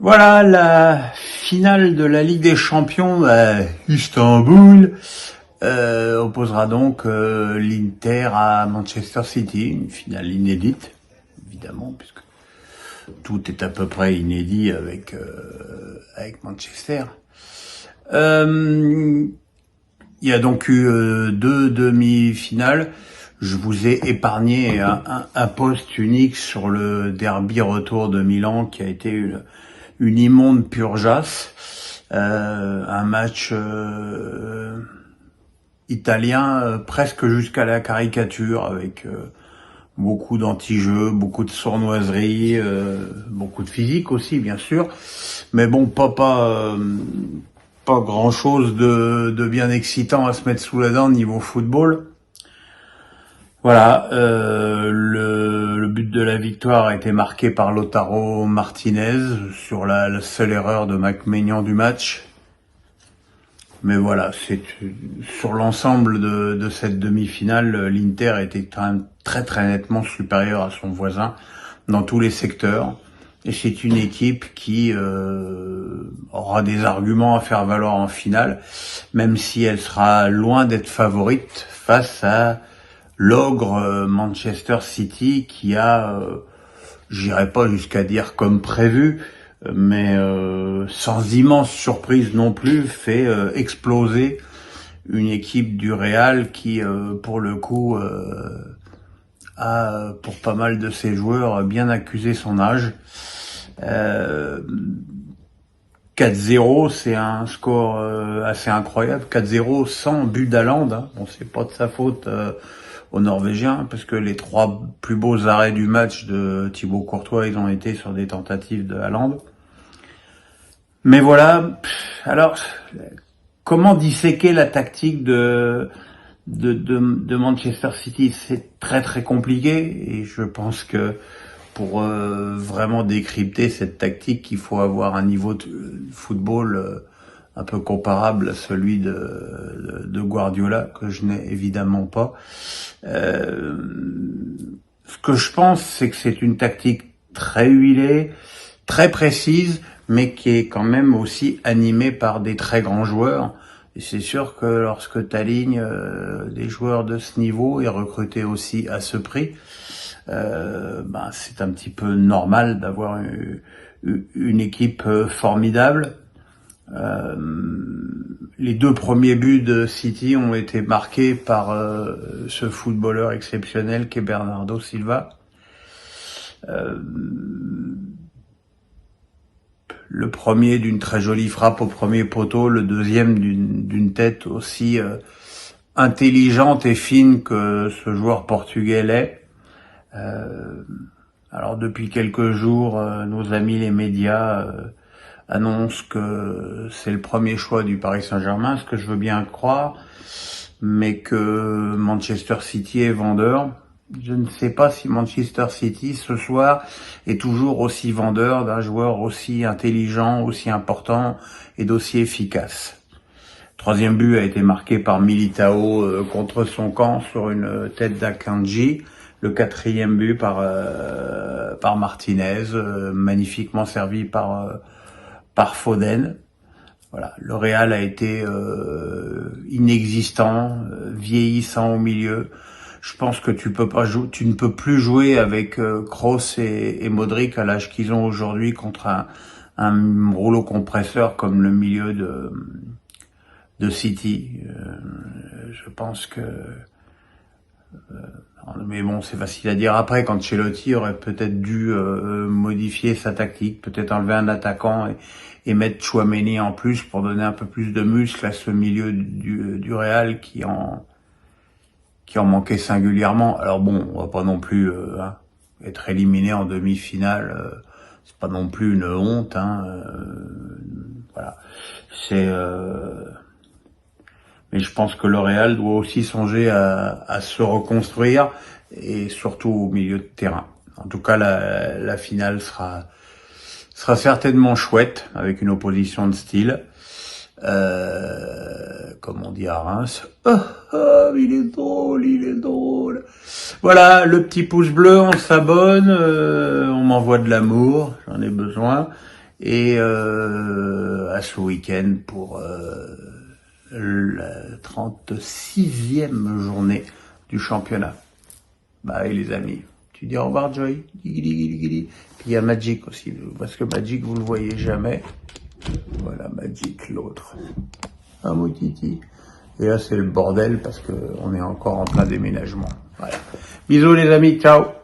Voilà la finale de la Ligue des Champions à Istanbul opposera donc l'Inter à Manchester City, une finale inédite, évidemment, puisque tout est à peu près inédit avec Manchester. Il y a donc eu deux demi-finales. Je vous ai épargné un post unique sur le derby retour de Milan qui a été une immonde purgeasse, un match italien presque jusqu'à la caricature, avec beaucoup d'anti-jeux, beaucoup de sournoiserie, beaucoup de physique aussi bien sûr, mais bon, pas grand chose de bien excitant à se mettre sous la dent niveau football. Voilà, le but de la victoire a été marqué par Lautaro Martinez sur la seule erreur de McMaignan du match. Mais voilà, c'est sur l'ensemble de cette demi-finale, l'Inter était quand même très nettement supérieur à son voisin dans tous les secteurs. Et c'est une équipe qui aura des arguments à faire valoir en finale, même si elle sera loin d'être favorite face à l'ogre Manchester City qui a, j'irai pas jusqu'à dire comme prévu, mais sans immense surprise non plus, fait exploser une équipe du Real qui, pour le coup, a, pour pas mal de ses joueurs, bien accusé son âge. 4-0, c'est un score assez incroyable. 4-0 sans but d'Haaland. Hein. Bon, c'est pas de sa faute aux Norvégiens, parce que les trois plus beaux arrêts du match de Thibaut Courtois, ils ont été sur des tentatives de Haaland. Mais voilà, alors, comment disséquer la tactique de Manchester City? C'est très compliqué, et je pense que pour vraiment décrypter cette tactique, il faut avoir un niveau de football un peu comparable à celui de Guardiola, que je n'ai évidemment pas. Ce que je pense, c'est que c'est une tactique très huilée, très précise, mais qui est quand même aussi animée par des très grands joueurs. Et c'est sûr que lorsque tu alignes des joueurs de ce niveau et recrutés aussi à ce prix, c'est un petit peu normal d'avoir une équipe formidable. Les deux premiers buts de City ont été marqués par ce footballeur exceptionnel qu'est Bernardo Silva. Le premier d'une très jolie frappe au premier poteau, le deuxième d'une tête aussi intelligente et fine que ce joueur portugais l'est. Alors depuis quelques jours, nos amis les médias annonce que c'est le premier choix du Paris Saint-Germain, ce que je veux bien croire, mais que Manchester City est vendeur. Je ne sais pas si Manchester City, ce soir, est toujours aussi vendeur d'un joueur aussi intelligent, aussi important et d'aussi efficace. Troisième but a été marqué par Militao contre son camp sur une tête d'Akanji. Le quatrième but par Martinez, magnifiquement servi par Foden. Voilà, le Real a été inexistant, vieillissant au milieu. Je pense que tu ne peux plus jouer avec Kroos et Modric à l'âge qu'ils ont aujourd'hui contre un rouleau compresseur comme le milieu de City. Je pense que mais bon, c'est facile à dire après, quand Ancelotti aurait peut-être dû modifier sa tactique, peut-être enlever un attaquant et mettre Tchouaméni en plus pour donner un peu plus de muscle à ce milieu du Real qui en manquait singulièrement. Alors bon, on va pas non plus être éliminé en demi-finale, c'est pas non plus une honte. Voilà, c'est... Mais je pense que le Real doit aussi songer à se reconstruire, et surtout au milieu de terrain. En tout cas, la finale sera certainement chouette, avec une opposition de style. Comme on dit à Reims. Il est drôle. Voilà, le petit pouce bleu, on s'abonne, on m'envoie de l'amour, j'en ai besoin. Et à ce week-end pour la 36e journée du championnat. Bye les amis. Tu dis au revoir Joy. Puis il y a Magic aussi, parce que Magic vous le voyez jamais. Voilà Magic l'autre. Ah mon titi. Et là c'est le bordel parce que on est encore en plein déménagement. Voilà. Bisous les amis, ciao.